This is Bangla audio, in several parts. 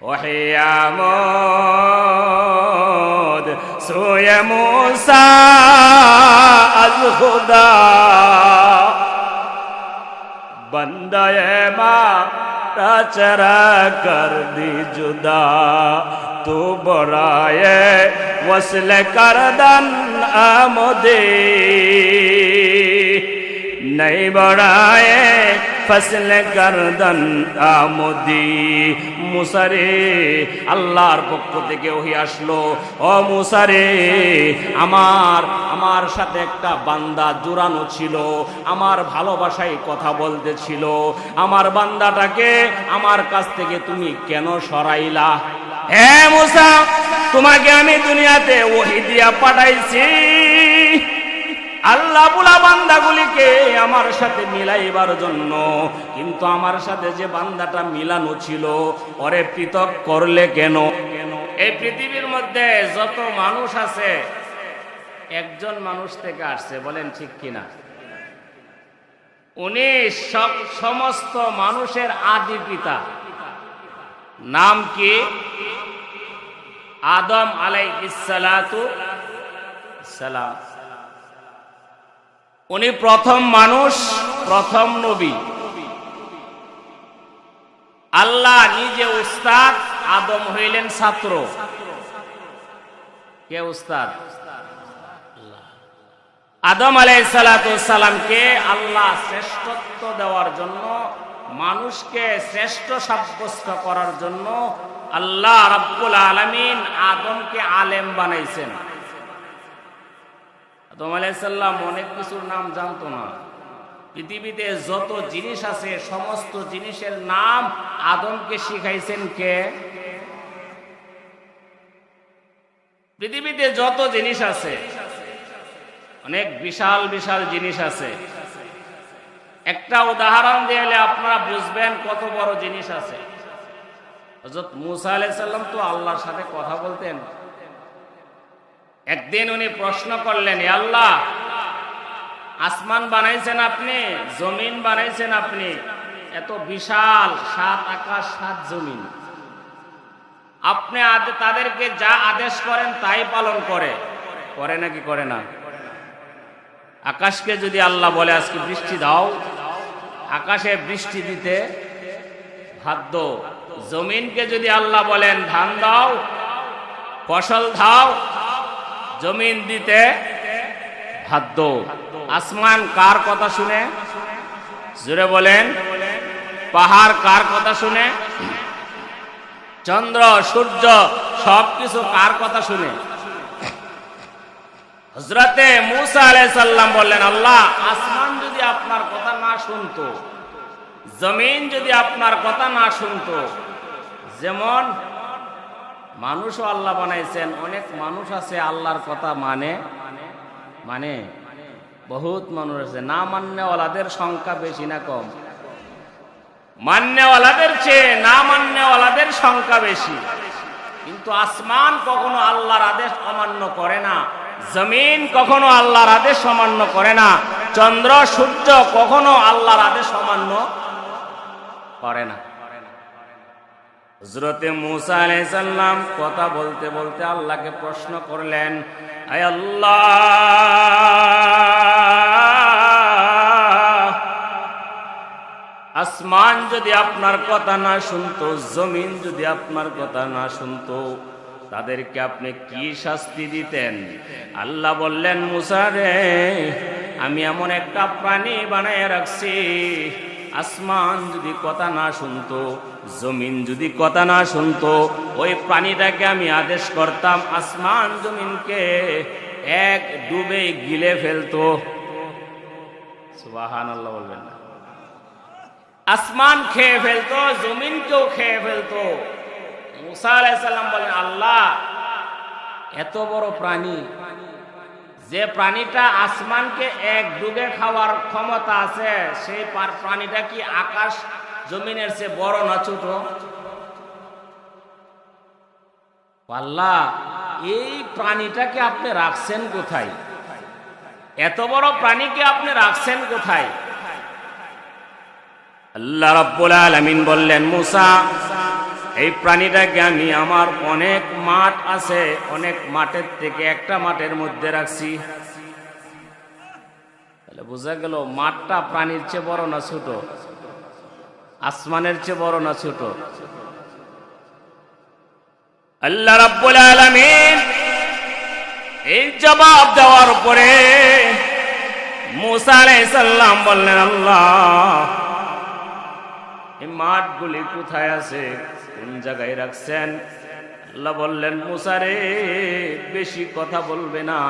ওহিয়ামদ সোয়ে মুসা আল খুদা বন্দায়ে মা चरा कर दी जुदा तू बराए वसल कर दन आमदे नहीं बराए फसल कर दन आमदी মুসারে আল্লাহর পক্ষ থেকে ওহী আসলো, ও মুসারে আমার সাথে একটা বান্দা জোড়ানো ছিল, আমার ভালোবাসায় কথা বলতেছিল, আমার বান্দাটাকে আমার কাছ থেকে তুমি কেন সরাইলা? হে মুসা, তোমাকে আমি দুনিয়াতে ওহী দিয়া পাঠাইছি আল্লাহ বুলা বান্দাগুলিকে আমার সাথে মিলাইবার জন্য, কিন্তু আমার সাথে যে বান্দাটা মিলানো ছিল ওরে পৃথক করলে কেন? এই পৃথিবীর মধ্যে যত মানুষ আছে একজন মানুষ থেকে আসছে, বলেন ঠিক কিনা? উনি সমস্ত মানুষের আদি পিতা। নাম কি? আদম আলাইহিস সালাতু সালাম। উনি প্রথম মানুষ, প্রথম নবী। আল্লাহ নিজে উস্তাদ, আদম হইলেন ছাত্র। কে উস্তাদ? আদম আলাইহিস সালাতু সালামকে আল্লাহ শ্রেষ্ঠত্ব দেওয়ার জন্য, মানুষকে শ্রেষ্ঠ সাব্যস্ত করার জন্য আল্লাহ রাব্বুল আলামিন আদমকে আলেম বানাইছেন। আদম আলাইহিস সালাম অনেক কিছুর নাম জানতো না। পৃথিবীতে যত জিনিস আছে সমস্ত জিনিসের নাম আদমকে শিখাইছেন কে? পৃথিবীতে যত জিনিস আছে, অনেক বিশাল বিশাল জিনিস আছে। একটা উদাহরণ দিলে আপনারা বুঝবেন কত বড় জিনিস আছে। হযরত মুসা আলাইহিস সালাম তো আল্লাহর সাথে কথা বলতেন। একদিন উনি প্রশ্ন করলেন, হে আল্লাহ, আসমান বানাইছেন আপনি, জমিন বানাইছেন আপনি, এত বিশাল, 7 আকাশ 7 জমিন, আপনি তাদেরকে যা আদেশ করেন তাই পালন করে নাকি করে না? আকাশকে যদি আল্লাহ বলে আজকে বৃষ্টি দাও, আকাশে বৃষ্টি দিতে বাধ্য। জমিনকে যদি আল্লাহ বলেন ধান দাও, ফসল দাও, জমিন দিতে বাধ্য। আসমান কার কথা শুনে? জোরে বলেন। পাহাড় কার কথা শুনে? চন্দ্র সূর্য সবকিছু কার কথা শুনে? হযরতে মুসা আলাইহিস সালাম বললেন, আল্লাহ, আসমান যদি আপনার কথা না শুনতো, জমিন যদি আপনার কথা না শুনতো, যেমন মানুষও আল্লাহ বানাইছেন, অনেক মানুষ আছে আল্লাহর কথা মানে বহুত মানুষ আছে। না মান্যওয়ালাদের সংখ্যা বেশি না কম? মান্যওয়ালাদের চেয়ে না মান্যওয়ালাদের সংখ্যা বেশি। কিন্তু আসমান কখনো আল্লাহর আদেশ অমান্য করে না, জমিন কখনো আল্লাহর আদেশ অমান্য করে না, চন্দ্র সূর্য কখনো আল্লাহর আদেশ অমান্য করে না। হযরতে মুসা আলাইহিস সালাম কথা বলতে বলতে আল্লাহকে প্রশ্ন করলেন, হে আল্লাহ, আসমান যদি আপনার কথা না শুনতো, জমিন যদি আপনার কথা না শুনতো, তাদেরকে আপনি কি শাস্তি দিতেন? আল্লাহ বললেন, মুসা রে, আমি এমন একটা প্রাণী বানায় রাখছি, আসমান যদি কথা না শুনতো, জমিন যদি কথা না শুনতো, ওই প্রাণীটাকে আমি আদেশ করতাম আসমান জমিনকে এক ডুবে গিলে ফেলতো। সুবহানাল্লাহ বলবেন না? আসমান খেয়ে ফেলতো, জমিনকেও খেয়ে ফেলতো। মুসা আলাইহিস সালাম বলেন, আল্লাহ, এত বড় প্রাণী, যে প্রাণীটা আসমানকে এক ডুবে খাওয়ার ক্ষমতা আছে, সেই প্রাণীটা কি আকাশ জমিনের চেয়ে বড় না ছোট? আল্লাহ, এই প্রাণীটাকে আপনি রাখছেন কোথায়? এত বড় প্রাণীকে আপনি রাখছেন কোথায়? আল্লাহ রাব্বুল আলামিন বললেন, মুসা, এই প্রাণীটাকে আমি আমার অনেক মাঠ আছে, অনেক মাঠের থেকে একটা মাঠের মধ্যে রাখছি। তাহলে বোঝা গেল মাঠটা প্রাণীর চেয়ে বড় না ছোট? আসমানের চেয়ে বড় না ছোট? আল্লাহ রাব্বুল আলামিন এই জবাব দেওয়ার পরে মুসা আলাইহিস সালাম বললেন, আল্লাহ এই মাঠগুলি কোথায় আছে, কোন জায়গায় রাখছেন? আল্লাহ বললেন, মুসা রে বেশি কথা বলবে না,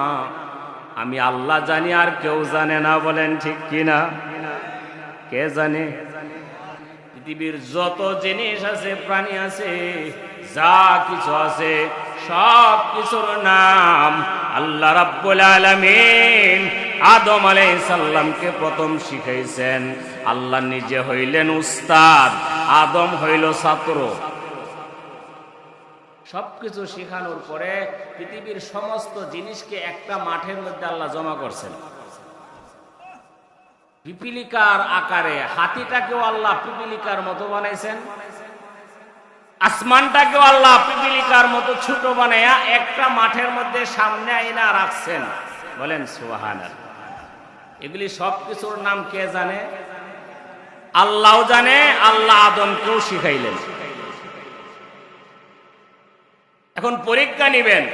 আমি আল্লাহ জানি আর কেউ জানে না। বলেন ঠিক কিনা? কে জানে? পৃথিবীর যত জিনিস আছে, প্রাণী আছে, যা কিছু আছে, সব কিছুর নাম আল্লাহ রাব্বুল আলামিন আদম আলাইহিস সালামকে প্রথম শিখাইছেন। আল্লাহ নিজে হইলেন উস্তাদ, আদম হইল ছাত্র। সবকিছু শিখানোর পরে পৃথিবীর সমস্ত জিনিসকে একটা মাঠের মধ্যে আল্লাহ জমা করছেন, পিপিলিকার আকারে। হাতিটাকেও আল্লাহ পিপিলিকার মতো বানাইছেন, আসমানটাকেও আল্লাহ পিপিলিকার মতো ছোট বানাইয়া একটা মাঠের মধ্যে সামনে আইনা রাখছেন। বলেন সুবহানাল্লাহ। এগুলি সবকিছুর নাম কে জানে? আল্লাহও জানে, আল্লাহ আদমকেও শিখাইলেন। এখন পরীক্ষা নিবেন,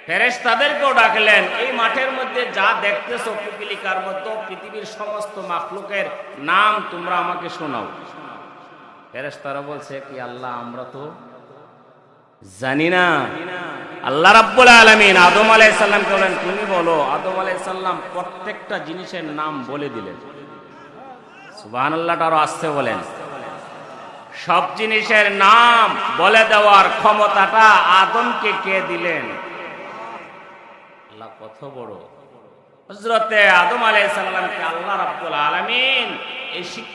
ফেরেশতাদেরকেও ডাকলেন, এই মাঠের মধ্যে যা দেখতেছো পিপিলিকার মতো পৃথিবীর সমস্ত মাখলুকের নাম তোমরা আমাকে শোনাও। ফেরেশতারা বলছে, কি আল্লাহ আমরা তো জানি না। আল্লাহ রাব্বুল আলামিন আদম আলাইহিস সালামকে বলেন, তুমি বলো। আদম আলাইহিস সালাম প্রত্যেকটা জিনিসের নাম বলে দিলেন। সুবহানাল্লাহ, আরো আসতে বলেন। সব জিনিসের নাম বলে দেওয়ার ক্ষমতাটা আদমকে কে দিলেন? আল্লাহ কত বড়। হযরতে আদম আলাইহিস সালামকে আল্লাহ রাব্বুল আলামিন এই